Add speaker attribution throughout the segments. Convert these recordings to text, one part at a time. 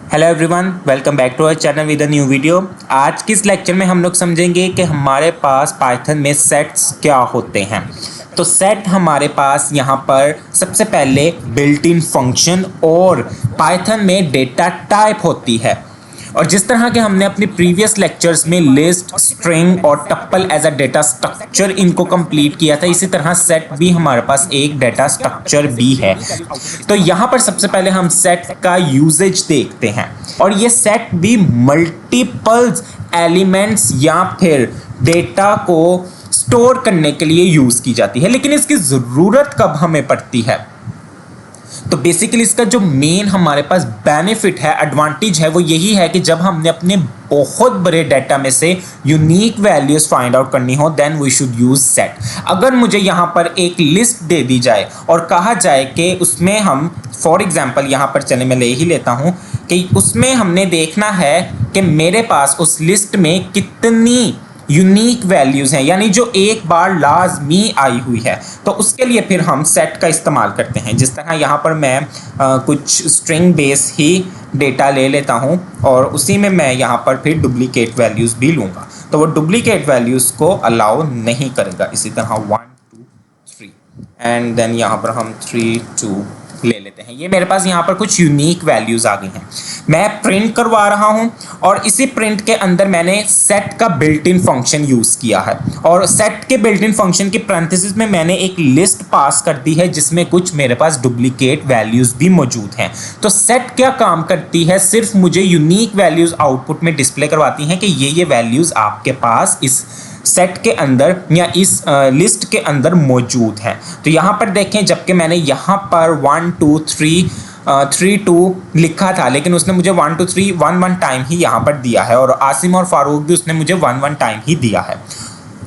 Speaker 1: Hello everyone, welcome back to our channel with a new video. आज की इस lecture में हम लोग समझेंगे कि हमारे पास पाइथन में सेट्स क्या होते हैं। तो सेट हमारे पास यहाँ पर सबसे पहले बिल्ट इन फंक्शन और पाइथन में डेटा टाइप होती है। और जिस तरह के हमने अपनी प्रीवियस लेक्चर्स में लिस्ट, स्ट्रिंग और टप्पल एज अ डेटा स्ट्रक्चर इनको कंप्लीट किया था, इसी तरह सेट भी हमारे पास एक डेटा स्ट्रक्चर भी है। तो यहाँ पर सबसे पहले हम सेट का यूजेज देखते हैं। और ये सेट भी मल्टीपल्स एलिमेंट्स या फिर डेटा को स्टोर करने के लिए यूज की जाती है। लेकिन इसकी ज़रूरत कब हमें पड़ती है? तो बेसिकली इसका जो मेन हमारे पास बेनिफिट है, एडवांटेज है, वो यही है कि जब हमने अपने बहुत बड़े डाटा में से यूनिक वैल्यूज फाइंड आउट करनी हो, then we should use set. अगर मुझे यहाँ पर एक लिस्ट दे दी जाए और कहा जाए कि उसमें हम फॉर एग्जांपल यहाँ पर चले मैं ले ही लेता हूँ कि उसमें हमने देखना है कि मेरे पास उस लिस्ट में कितनी यूनिक वैल्यूज़ हैं, यानी जो एक बार लाजमी आई हुई है, तो उसके लिए फिर हम सेट का इस्तेमाल करते हैं। जिस तरह यहाँ पर मैं कुछ स्ट्रिंग बेस ही डेटा ले लेता हूँ और उसी में मैं यहाँ पर फिर डुप्लीकेट वैल्यूज़ भी लूँगा, तो वो डुप्लीकेट वैल्यूज़ को अलाउ नहीं करेगा। इसी तरह 1 2 3 एंड देन यहाँ पर हम 3 2 ले लेते हैं। ये मेरे पास यहाँ पर कुछ यूनिक वैल्यूज आ गई हैं। मैं प्रिंट करवा रहा हूँ और इसी प्रिंट के अंदर मैंने सेट का बिल्ट इन फंक्शन यूज किया है और सेट के बिल्ट इन फंक्शन की पैरेंथेसिस में मैंने एक लिस्ट पास कर दी है जिसमें कुछ मेरे पास डुप्लीकेट वैल्यूज भी मौजूद हैं। तो सेट क्या काम करती है? सिर्फ मुझे यूनिक वैल्यूज आउटपुट में डिस्प्ले करवाती हैं कि ये वैल्यूज आपके पास इस सेट के अंदर या इस लिस्ट के अंदर मौजूद है। तो यहाँ पर देखें, जबकि मैंने यहाँ पर 1 2 3 3 2 लिखा था, लेकिन उसने मुझे 1 2 3 1 1 टाइम ही यहाँ पर दिया है और आसिम और फारूक भी उसने मुझे 1 1 टाइम ही दिया है।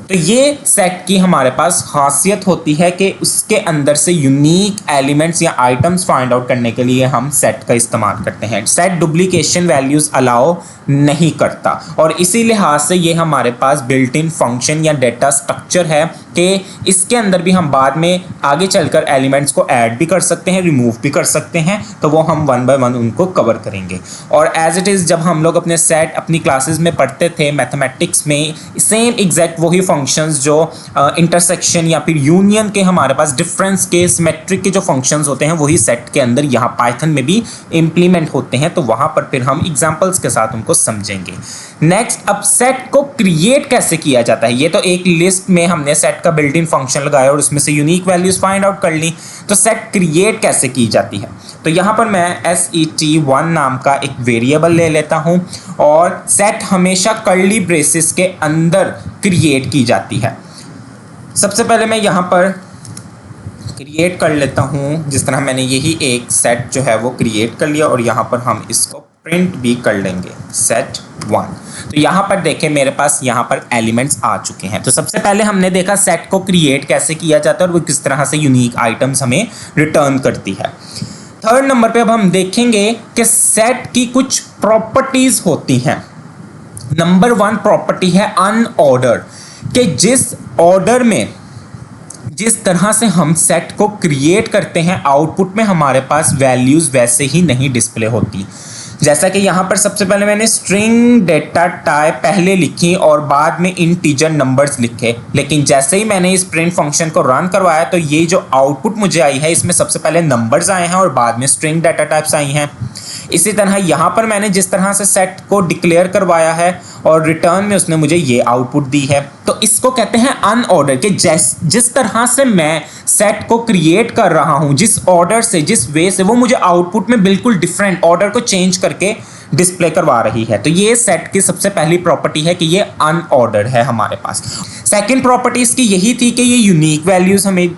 Speaker 1: तो ये सेट की हमारे पास खासियत होती है कि उसके अंदर से यूनिक एलिमेंट्स या आइटम्स फाइंड आउट करने के लिए हम सेट का इस्तेमाल करते हैं। सेट डुप्लीकेशन वैल्यूज अलाउ नहीं करता और इसी लिहाज से ये हमारे पास बिल्ट इन फंक्शन या डेटा स्ट्रक्चर है कि इसके अंदर भी हम बाद में आगे चलकर एलिमेंट्स को ऐड भी कर सकते हैं, रिमूव भी कर सकते हैं, तो वो हम 1 बाय 1 उनको कवर करेंगे। और एज इट इज़ जब हम लोग अपने सेट अपनी क्लासेस में पढ़ते थे मैथमेटिक्स में, सेम एग्जैक्ट वही फंक्शंस जो इंटरसेक्शन या फिर यूनियन के हमारे पास डिफरेंस के सिमेट्रिक के जो फंक्शंस होते हैं वही सेट के अंदर यहाँ पाइथन में भी इम्प्लीमेंट होते हैं। तो वहाँ पर फिर हम एग्जाम्पल्स के साथ उनको समझेंगे। नेक्स्ट, अब सेट को क्रिएट कैसे किया जाता है? ये तो एक लिस्ट में हमने सेट का बिल्ट इन फंक्शन लगाया और उसमें से यूनिक वैल्यूज फाइंड आउट कर ली। तो सेट क्रिएट कैसे की जाती है? तो यहाँ पर मैं set1 नाम का एक वेरिएबल ले लेता हूँ और सेट हमेशा कर्ली ब्रेसेस के अंदर क्रिएट की जाती है। सबसे पहले मैं यहाँ पर क्रिएट कर लेता हूँ, जिस तरह मैंने यही एक सेट जो है वो क्रिएट कर लिया और यहाँ पर हम इसको प्रिंट भी कर लेंगे set1। तो यहाँ पर देखें मेरे पास यहाँ पर एलिमेंट्स आ चुके हैं। तो सबसे पहले हमने देखा सेट को क्रिएट कैसे किया जाता है और वो किस तरह से यूनिक आइटम्स हमें रिटर्न करती है। थर्ड नंबर पे अब हम देखेंगे कि सेट की कुछ प्रॉपर्टीज होती हैं। नंबर 1 प्रॉपर्टी है अनऑर्डर, कि जिस ऑर्डर में जिस तरह से हम सेट को क्रिएट करते हैं आउटपुट में हमारे पास वैल्यूज वैसे ही नहीं डिस्प्ले होती। जैसा कि यहाँ पर सबसे पहले मैंने स्ट्रिंग डेटा टाइप पहले लिखी और बाद में इंटीजर नंबर्स लिखे, लेकिन जैसे ही मैंने इस प्रिंट फंक्शन को रन करवाया तो ये जो आउटपुट मुझे आई है इसमें सबसे पहले नंबर्स आए हैं और बाद में स्ट्रिंग डेटा टाइप्स आई हैं। इसी तरह यहाँ पर मैंने जिस तरह से सेट को डिक्लेयर करवाया है और रिटर्न में उसने मुझे ये आउटपुट दी है। तो इसको कहते हैं अनऑर्डर, कि जिस तरह से मैं सेट को क्रिएट कर रहा हूँ, जिस ऑर्डर से, जिस वे से, वो मुझे आउटपुट में बिल्कुल डिफरेंट ऑर्डर को चेंज करके डिस्प्ले करवा रही है। तो ये सेट की सबसे पहली प्रॉपर्टी है कि ये अनऑर्डर्ड है हमारे पास। सेकेंड प्रॉपर्टी इसकी यही थी कि ये यूनिक वैल्यूज हमें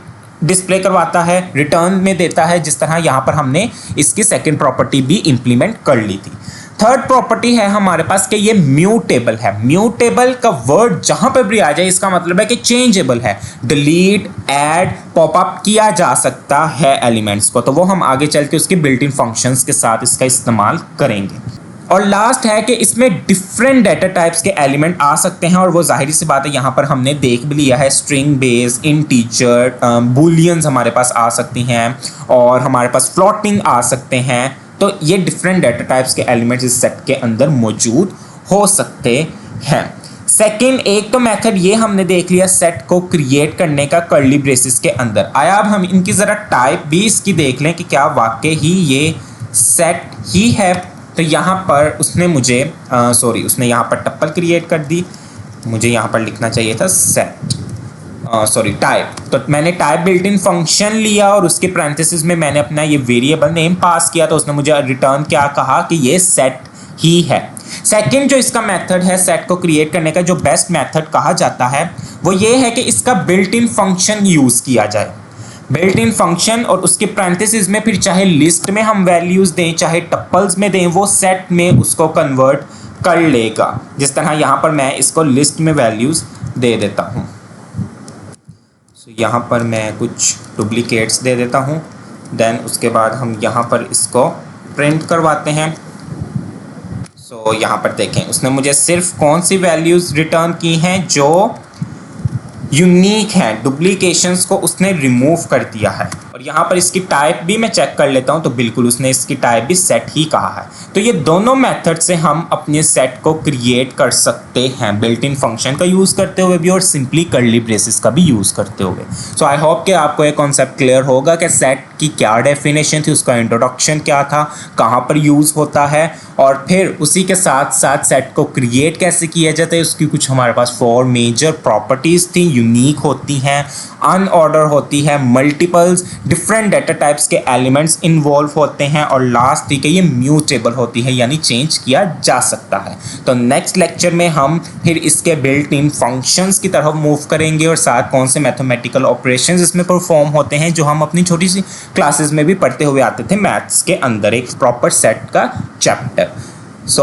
Speaker 1: डिस्प्ले करवाता है, रिटर्न में देता है, जिस तरह यहाँ पर हमने इसकी सेकेंड प्रॉपर्टी भी इंप्लीमेंट कर ली थी। थर्ड प्रॉपर्टी है हमारे पास कि ये म्यूटेबल है। म्यूटेबल का वर्ड जहां पर भी आ जाए इसका मतलब है कि चेंजेबल है, डिलीट, ऐड, पॉपअप किया जा सकता है एलिमेंट्स को। तो वो हम आगे चल के उसके बिल्ट इन फंक्शंस के साथ इसका इस्तेमाल करेंगे। और लास्ट है कि इसमें डिफरेंट डेटा टाइप्स के एलिमेंट आ सकते हैं और वो जाहिर सी बात है यहाँ पर हमने देख भी लिया है, स्ट्रिंग बेस, इंटीजर, बूलियंस हमारे पास आ सकती हैं और हमारे पास फ्लोटिंग आ सकते हैं, तो ये डिफरेंट डाटा टाइप्स के एलिमेंट्स इस सेट के अंदर मौजूद हो सकते हैं। सेकंड, एक तो मेथड ये हमने देख लिया सेट को क्रिएट करने का कर्ली ब्रेसेस के अंदर। आया अब हम इनकी ज़रा टाइप भी इसकी देख लें कि क्या वाकई ही ये सेट ही है। तो यहाँ पर उसने मुझे उसने यहाँ पर टप्पल क्रिएट कर दी, मुझे यहाँ पर लिखना चाहिए था सेट टाइप। तो मैंने टाइप बिल्ट इन फंक्शन लिया और उसके पैरेंथेसिस में मैंने अपना ये वेरिएबल नेम पास किया, तो उसने मुझे रिटर्न क्या कहा कि ये सेट ही है। सेकंड जो इसका मेथड है सेट को क्रिएट करने का, जो बेस्ट मेथड कहा जाता है वो ये है कि इसका बिल्ट इन फंक्शन यूज़ किया जाए। बिल्ट इन फंक्शन और उसके पैरेंथेसिस में फिर चाहे लिस्ट में हम वैल्यूज़ दें चाहे टप्पल्स में दें, वो सेट में उसको कन्वर्ट कर लेगा। जिस तरह यहाँ पर मैं इसको लिस्ट में वैल्यूज़ दे देता हूँ। यहाँ पर मैं कुछ डुप्लीकेट्स दे देता हूँ, देन उसके बाद हम यहाँ पर इसको प्रिंट करवाते हैं। यहाँ पर देखें उसने मुझे सिर्फ कौन सी वैल्यूज़ रिटर्न की हैं जो यूनिक हैं, डुप्लीकेशंस को उसने रिमूव कर दिया है। और यहाँ पर इसकी टाइप भी मैं चेक कर लेता हूँ, तो बिल्कुल उसने इसकी टाइप भी सेट ही कहा है। तो ये दोनों मेथड से हम अपने सेट को क्रिएट कर सकते हैं, बिल्ट इन फंक्शन का यूज़ करते हुए भी और सिंपली कर्ली ब्रेसेस का भी यूज़ करते हुए। सो आई होप कि आपको ये कॉन्सेप्ट क्लियर होगा कि सेट की क्या डेफिनेशन थी, उसका इंट्रोडक्शन क्या था, कहाँ पर यूज़ होता है, और फिर उसी के साथ साथ सेट को क्रिएट कैसे किया जाता है। उसकी कुछ हमारे पास 4 मेजर प्रॉपर्टीज़ थी, यूनिक होती हैं, अनऑर्डर होती है, मल्टीपल्स डिफरेंट डाटा टाइप्स के एलिमेंट्स इन्वॉल्व होते हैं, और लास्ट थी कि ये म्यूटेबल होती है यानी चेंज किया जा सकता है। तो नेक्स्ट लेक्चर में हम फिर इसके बिल्ट इन फंक्शंस की तरफ मूव करेंगे और साथ कौन से मैथमेटिकल ऑपरेशंस इसमें परफॉर्म होते हैं जो हम अपनी छोटी सी क्लासेस में भी पढ़ते हुए आते थे मैथ्स के अंदर एक प्रॉपर सेट का चैप्टर।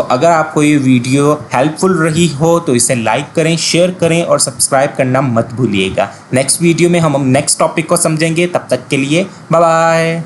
Speaker 1: अगर आपको ये वीडियो हेल्पफुल रही हो तो इसे लाइक करें, शेयर करें और सब्सक्राइब करना मत भूलिएगा। नेक्स्ट वीडियो में हम नेक्स्ट टॉपिक को समझेंगे, तब तक के लिए बाय बाय।